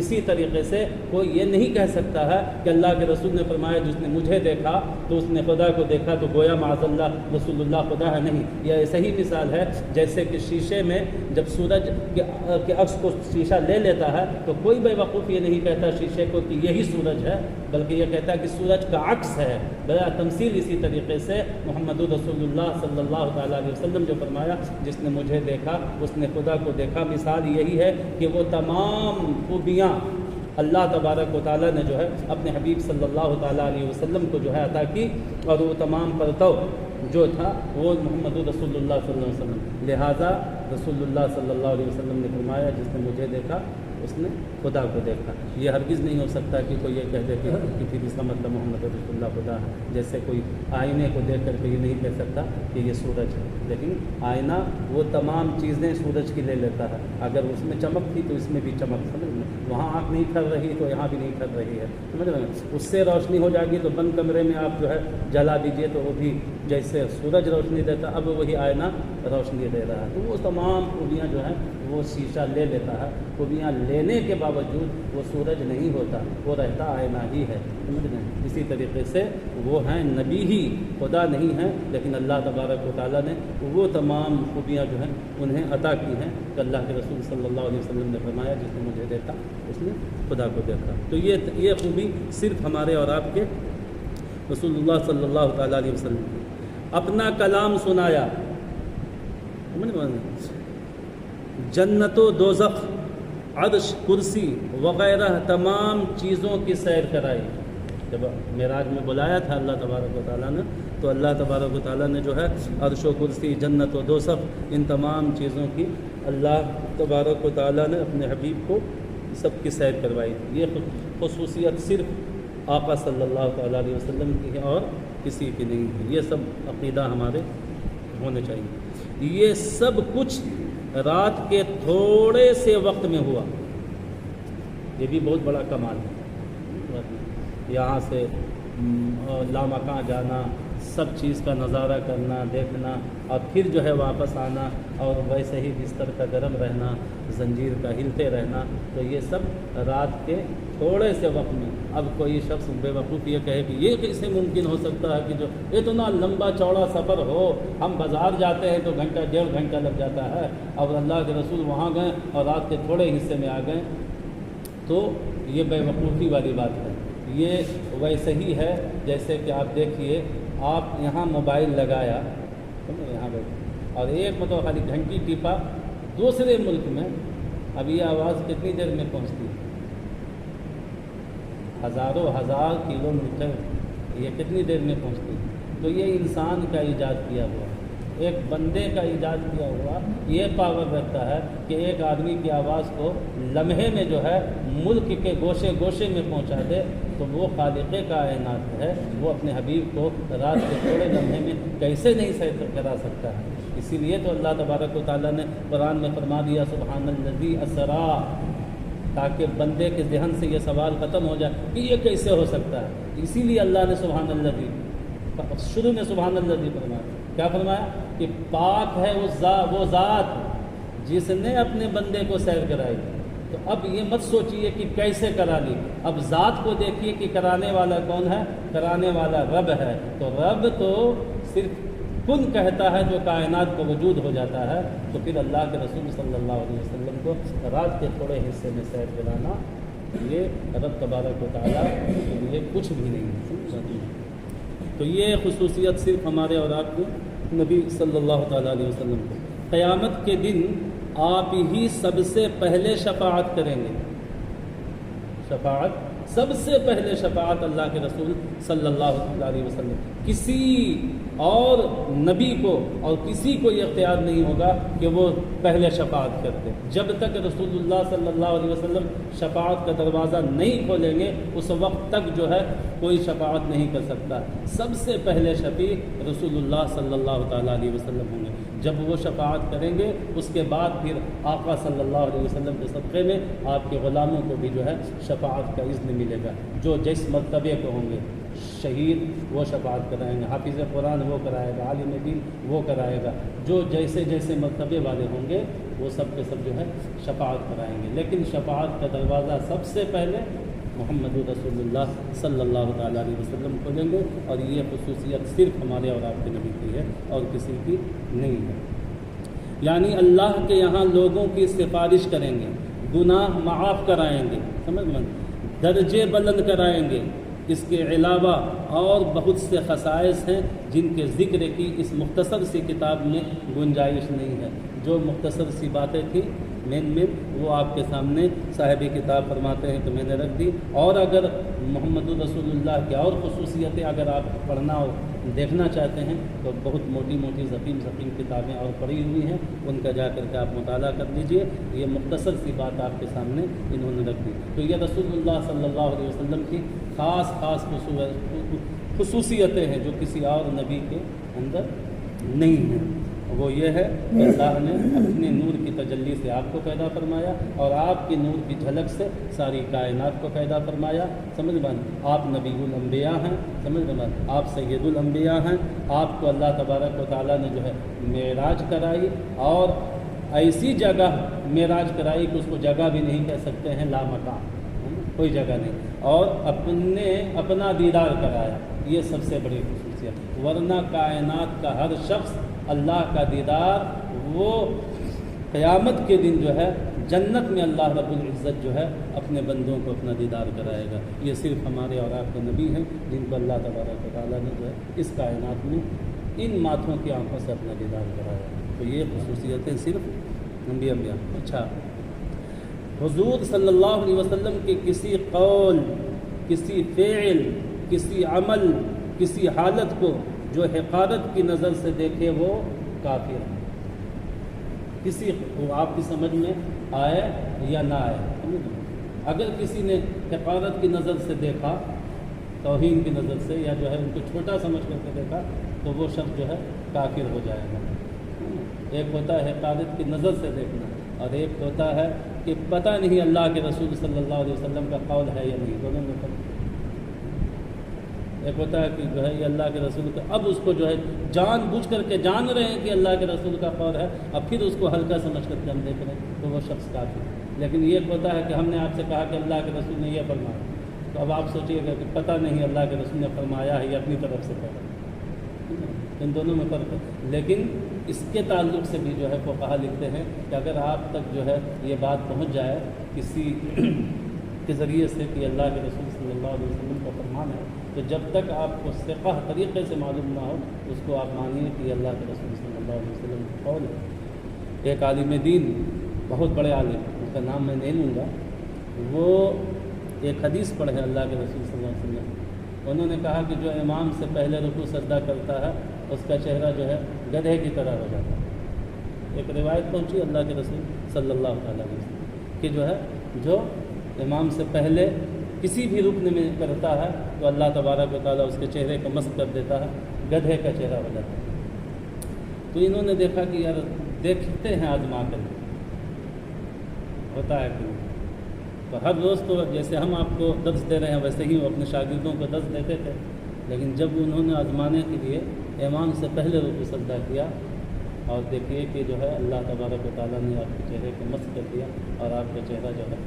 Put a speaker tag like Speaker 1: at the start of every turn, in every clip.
Speaker 1: اسی طریقے سے کوئی یہ نہیں کہہ سکتا ہے کہ اللہ کے رسول نے فرمایا جس نے مجھے دیکھا تو اس نے خدا کو دیکھا تو گویا معاذ اللہ رسول اللہ خدا ہے. نہیں، یہ ایسا ہی مثال ہے جیسے کہ شیشے میں جب سورج کے عکس کو شیشہ لے لیتا ہے تو کوئی بے وقوف یہ نہیں کہتا شیشے کو کہ یہی سورج ہے، بلکہ یہ کہتا ہے کہ سورج کا عکس ہے. بلا تمثیل اسی طریقے سے محمد رسول اللہ صلی اللہ تعالیٰ علیہ وسلم جو فرمایا جس نے مجھے دیکھا اس نے خدا کو دیکھا، مثال یہی ہے کہ وہ تمام خوبیاں اللہ تبارک و تعالیٰ نے جو ہے اپنے حبیب صلی اللہ تعالیٰ علیہ وسلم کو جو ہے عطا کی، اور وہ تمام پرتو جو تھا وہ محمد رسول اللہ صلی اللہ علیہ وسلم. لہٰذا رسول اللہ صلی اللہ علیہ وسلم نے فرمایا جس نے مجھے دیکھا اس نے خدا کو دیکھا. یہ ہرگز نہیں ہو سکتا کہ کوئی یہ کہہ دے کہ پھر اس کا مطلب محمد رسول اللہ خدا ہے. جیسے کوئی آئینے کو دیکھ کر کے یہ نہیں کہہ سکتا کہ یہ سورج ہے، لیکن آئینہ وہ تمام چیزیں سورج کی لے لیتا ہے. اگر اس میں چمک تھی تو اس میں بھی چمک، سمجھ میں وہاں آنکھ نہیں کھل رہی تو یہاں بھی نہیں کھل رہی ہے، سمجھ رہے ہیں. اس سے روشنی ہو جائے گی تو بند کمرے میں آپ جو ہے جلا دیجئے تو وہ بھی جیسے سورج روشنی دیتا اب وہی آئینہ روشنی دے رہا ہے. تو وہ تمام خوبیاں جو ہیں وہ شیشہ لے لیتا ہے. خوبیاں لینے کے باوجود وہ سورج نہیں ہوتا، وہ رہتا آئینہ ہی ہے، سمجھ رہے ہیں. اسی طریقے سے وہ ہیں نبی ہی، خدا نہیں ہیں، لیکن اللہ تبارک و تعالیٰ نے وہ تمام خوبیاں جو ہیں انہیں عطا کی ہیں کہ اللہ کے رسول صلی اللہ علیہ وسلم نے فرمایا جس نے مجھے دیکھا اس نے خدا کو دیکھا. تو یہ خوبی صرف ہمارے اور آپ کے رسول اللہ صلی اللہ تعالیٰ علیہ وسلم نے اپنا کلام سنایا، جنت و دوزخ، عرش، کرسی وغیرہ تمام چیزوں کی سیر کرائی. جب معراج میں بلایا تھا اللہ تبارک و تعالیٰ نے تو اللہ تبارک و تعالیٰ نے جو ہے عرش و کرسی، جنت و دوزخ، ان تمام چیزوں کی اللہ تبارک و تعالیٰ نے اپنے حبیب کو سب کی سیر کروائی تھی. یہ خصوصیت صرف آقا صلی اللہ تعالیٰ علیہ وسلم کی ہے اور کسی کی نہیں ہے. یہ سب عقیدہ ہمارے ہونے چاہیے. یہ سب کچھ رات کے تھوڑے سے وقت میں ہوا. یہ بھی بہت بڑا کمال ہے. یہاں سے لامکاں جانا، سب چیز کا نظارہ کرنا، دیکھنا، اور پھر جو ہے واپس آنا، اور ویسے ہی بستر کا گرم رہنا، زنجیر کا ہلتے رہنا، تو یہ سب رات کے تھوڑے سے وقت میں. اب کوئی شخص بے وقوف یہ کہے کہ یہ کیسے ممکن ہو سکتا ہے کہ جو اتنا لمبا چوڑا سفر ہو، ہم بازار جاتے ہیں تو گھنٹہ ڈیڑھ گھنٹہ لگ جاتا ہے، اور اللہ کے رسول وہاں گئے اور رات کے تھوڑے حصے میں آ گئے. تو یہ بے وقوفی والی بات ہے. یہ ویسے ہی ہے جیسے کہ آپ دیکھیے، آپ یہاں موبائل لگایا یہاں بیٹھے اور ایک مطلب خالی گھنٹی ٹپا دوسرے ملک میں، اب یہ آواز کتنی دیر میں پہنچتی ہے؟ ہزاروں ہزار کلومیٹر. یہ کتنی دیر میں پہنچتی ہے؟ تو یہ انسان کا ایجاد کیا ہوا، ایک بندے کا ایجاد کیا ہوا یہ پاور رکھتا ہے کہ ایک آدمی کی آواز کو لمحے میں جو ہے ملک کے گوشے گوشے میں پہنچا دے. تو وہ خالق کائنات ہے، وہ اپنے حبیب کو رات کے تھوڑے لمحے میں کیسے نہیں سیر کرا سکتا ہے. اسی لیے تو اللہ تبارک و تعالیٰ نے قرآن میں فرما دیا سبحان الذی اسرا، تاکہ بندے کے ذہن سے یہ سوال ختم ہو جائے کہ یہ کیسے ہو سکتا ہے. اسی لیے اللہ نے سبحان الذی شروع میں سبحان الذی فرمایا. کیا فرمایا؟ کہ پاک ہے وہ ذات جس نے اپنے بندے کو سیر کرائی. تو اب یہ مت سوچئے کہ کیسے کرا لی، اب ذات کو دیکھیے کہ کرانے والا کون ہے. کرانے والا رب ہے. تو رب تو صرف کن کہتا ہے جو کائنات کو وجود ہو جاتا ہے. تو پھر اللہ کے رسول صلی اللہ علیہ وسلم کو رات کے تھوڑے حصے میں سیر کرانا یہ رب تبارک و تعالیٰ کے لیے کچھ بھی نہیں ہے. تو یہ خصوصیت صرف ہمارے اور آپ کو نبی صلی اللہ تعالیٰ علیہ وسلم کو. قیامت کے دن آپ ہی سب سے پہلے شفاعت کریں گے. شفاعت سب سے پہلے شفاعت اللہ کے رسول صلی اللہ علیہ وسلم. کسی اور نبی کو اور کسی کو یہ اختیار نہیں ہوگا کہ وہ پہلے شفاعت کرتے. جب تک رسول اللہ صلی اللہ علیہ وسلم شفاعت کا دروازہ نہیں کھولیں گے اس وقت تک جو ہے کوئی شفاعت نہیں کر سکتا. سب سے پہلے شفیع رسول اللہ صلی اللہ تعالیٰ علیہ وسلم ہوں گے. جب وہ شفاعت کریں گے اس کے بعد پھر آقا صلی اللہ علیہ وسلم کے صدقے میں آپ کے غلاموں کو بھی جو ہے شفاعت کا اذن ملے گا جو جس مرتبے کو ہوں گے. شہید وہ شفاعت کرائیں گے، حافظ قرآن وہ کرائے گا، عالم دین وہ کرائے گا، جو جیسے جیسے مرتبے والے ہوں گے وہ سب کے سب جو ہے شفاعت کرائیں گے۔ لیکن شفاعت کا دروازہ سب سے پہلے محمد رسول اللہ صلی اللہ تعالیٰ علیہ وسلم کھولیں گے، اور یہ خصوصیت صرف ہمارے اور آپ کے نبی کی ہے اور کسی کی نہیں ہے۔ یعنی اللہ کے یہاں لوگوں کی سفارش کریں گے، گناہ معاف کرائیں گے، سمجھ میں، درجے بلند کرائیں گے۔ اس کے علاوہ اور بہت سے خصائص ہیں جن کے ذکر کی اس مختصر سی کتاب میں گنجائش نہیں ہے۔ جو مختصر سی باتیں تھیں مین وہ آپ کے سامنے صاحب کتاب فرماتے ہیں کہ میں نے رکھ دی، اور اگر محمد رسول اللہ کی اور خصوصیتیں اگر آپ پڑھنا اور دیکھنا چاہتے ہیں تو بہت موٹی موٹی ضخیم کتابیں اور پڑھی ہوئی ہیں، ان کا جا کر کے آپ مطالعہ کر لیجئے۔ یہ مختصر سی بات آپ کے سامنے انہوں نے رکھ دی۔ تو یہ رسول اللہ صلی اللہ علیہ وسلم کی خاص خصوصیتیں ہیں جو کسی اور نبی کے اندر نہیں ہیں۔ وہ یہ ہے کہ اللہ نے اپنے نور کی تجلی سے آپ کو پیدا فرمایا، اور آپ کی نور کی جھلک سے ساری کائنات کو پیدا فرمایا۔ سمجھ بات، آپ نبی الانبیاء ہیں، سمجھ بات، آپ سید الانبیاء ہیں۔ آپ کو اللہ تبارک و تعالیٰ نے جو ہے معراج کرائی، اور ایسی جگہ معراج کرائی کہ اس کو جگہ بھی نہیں کہہ سکتے ہیں، لامکان، کوئی جگہ نہیں، اور اپنا دیدار کرایا۔ یہ سب سے بڑی خصوصیت، ورنہ کائنات کا ہر شخص اللہ کا دیدار وہ قیامت کے دن جو ہے جنت میں اللہ رب العزت جو ہے اپنے بندوں کو اپنا دیدار کرائے گا۔ یہ صرف ہمارے اور آپ کے نبی ہیں جن کو اللہ تبارک و تعالیٰ نے جو ہے اس کائنات میں ان ماتھوں کی آنکھوں سے اپنا دیدار کرایا۔ تو یہ خصوصیتیں صرف انبیاء۔ اچھا، حضور صلی اللہ علیہ وسلم کے کسی قول، کسی فعل، کسی عمل، کسی حالت کو جو حقارت کی نظر سے دیکھے وہ کافر ہے۔ کسی آپ کی سمجھ میں آئے یا نہ آئے، اگر کسی نے حقارت کی نظر سے دیکھا، توہین کی نظر سے، یا جو ہے ان کو چھوٹا سمجھ کر کے دیکھا، تو وہ شخص جو ہے کافر ہو جائے گا۔ ایک ہوتا ہے حقارت کی نظر سے دیکھنا، اور ایک ہوتا ہے کہ پتہ نہیں اللہ کے رسول صلی اللہ علیہ وسلم کا قول ہے یا نہیں، دونوں میں فرق۔ ایک ہوتا ہے کہ جو ہے یہ اللہ کے رسول کا، اب اس کو جو ہے جان بوجھ کر کے جان رہے ہیں کہ اللہ کے رسول کا قول ہے، اب پھر اس کو ہلکا سمجھ کر کے ہم دیکھ رہے ہیں، تو وہ شخص کافر ہے۔ لیکن یہ ہوتا ہے کہ ہم نے آپ سے کہا کہ اللہ کے رسول نے یہ فرمایا، تو اب آپ سوچیے گا کہ پتہ نہیں اللہ کے رسول نے فرمایا ہے یا اپنی طرف سے کہا، ان دونوں میں فرق ہے۔ لیکن اس کے تعلق سے بھی جو ہے فقہا لکھتے ہیں کہ اگر آپ تک جو ہے یہ بات پہنچ جائے کسی کے ذریعے سے کہ اللہ کے رسول صلی اللہ علیہ وسلم کا فرمان ہے، تو جب تک آپ کو ثقہ طریقے سے معلوم نہ ہو اس کو آپ مانیے کہ اللہ کے رسول صلی اللہ علیہ وسلم کا قول ہے۔ ایک عالم دین، بہت بڑے عالم، اس کا نام میں نہیں لوں گا، وہ ایک حدیث پڑھے اللہ کے رسول صلی اللہ علیہ وسلم، انہوں نے کہا کہ جو امام سے پہلے رکوع سجدہ کرتا ہے اس کا چہرہ جو ہے گدھے کی طرح ہو جاتا ہے۔ ایک روایت پہنچی اللہ کے رسول صلی اللہ علیہ وسلم کہ جو ہے جو امام سے پہلے کسی بھی رکن میں کرتا ہے تو اللہ تبارک و تعالیٰ اس کے چہرے کو مسح کر دیتا ہے، گدھے کا چہرہ ہو جاتا ہے۔ تو انہوں نے دیکھا کہ یار دیکھتے ہیں آزما کر، ہوتا ہے کہ تو ہر روز تو جیسے ہم آپ کو درس دے رہے ہیں ویسے ہی وہ اپنے شاگردوں کو درس دیتے تھے، لیکن جب انہوں نے آزمانے کے لیے امام سے پہلے رکوع سجدہ کیا، اور دیکھیے کہ جو ہے اللہ تبارک و تعالیٰ نے آپ کے چہرے کو مسح کر دیا اور آپ کا چہرہ جو ہے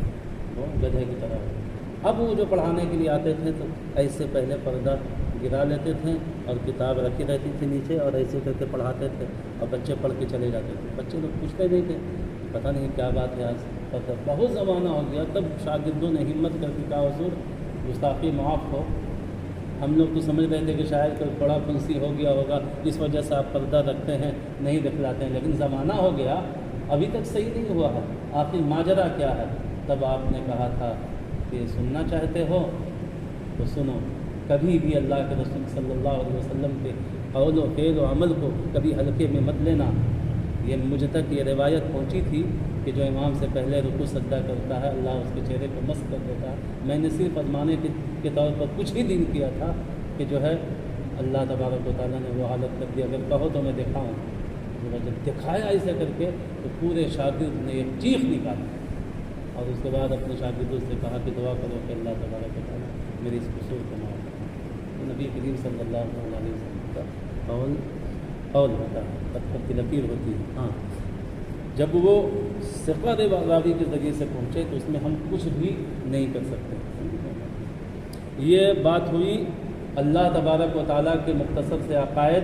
Speaker 1: وہ گدھے کی طرح ہو۔ اب وہ جو پڑھانے کے لیے آتے تھے تو ایسے پہلے پردہ گرا لیتے تھے اور کتاب رکھی رہتی تھی نیچے، اور ایسے کر کے پڑھاتے تھے اور بچے پڑھ کے چلے جاتے تھے۔ بچے لوگ پوچھتے نہیں تھے، پتہ نہیں کیا بات ہے آج، بہت زمانہ ہو گیا۔ تب شاگردوں نے ہمت کر کے کہا حضور گستاخی معاف ہو، ہم لوگ تو سمجھ رہے تھے کہ شاید کوئی بڑا پھنسی ہو گیا ہوگا اس وجہ سے آپ پردہ رکھتے ہیں، نہیں دکھلاتے ہیں، لیکن زمانہ ہو گیا ابھی تک صحیح نہیں ہوا ہے، آخر ماجرا کیا ہے؟ تب آپ نے کہا تھا کہ سننا چاہتے ہو تو سنو، کبھی بھی اللہ کے رسول صلی اللہ علیہ وسلم کے قول و فعل و عمل کو کبھی ہلکے میں مت لینا۔ یہ مجھ تک یہ روایت پہنچی تھی کہ جو امام سے پہلے رکوع سجدہ کرتا ہے اللہ اس کے چہرے کو مسح کر دیتا ہے۔ میں نے صرف آزمانے کے طور پر کچھ ہی دن کیا تھا کہ جو ہے اللہ تبارک و تعالیٰ نے وہ حالت کر دی، اگر کہو تو میں دکھاؤں۔ جب دکھایا ایسے کر کے تو پورے شاگرد نے ایک چیخ نکالی، اور اس کے بعد اپنے شاگردوں سے کہا کہ دعا کرو کہ اللہ تبارک و تعالیٰ میری اس قصور کو معاف کرے۔ تو نبی کریم صلی اللہ علیہ وسلم کا قول ہوتا ہے، قد کی نکیر ہوتی ہے. ہاں جب وہ ثقہ راوی کے ذریعے سے پہنچے تو اس میں ہم کچھ بھی نہیں کر سکتے. یہ بات ہوئی اللہ تبارک و تعالیٰ کے مختصر سے عقائد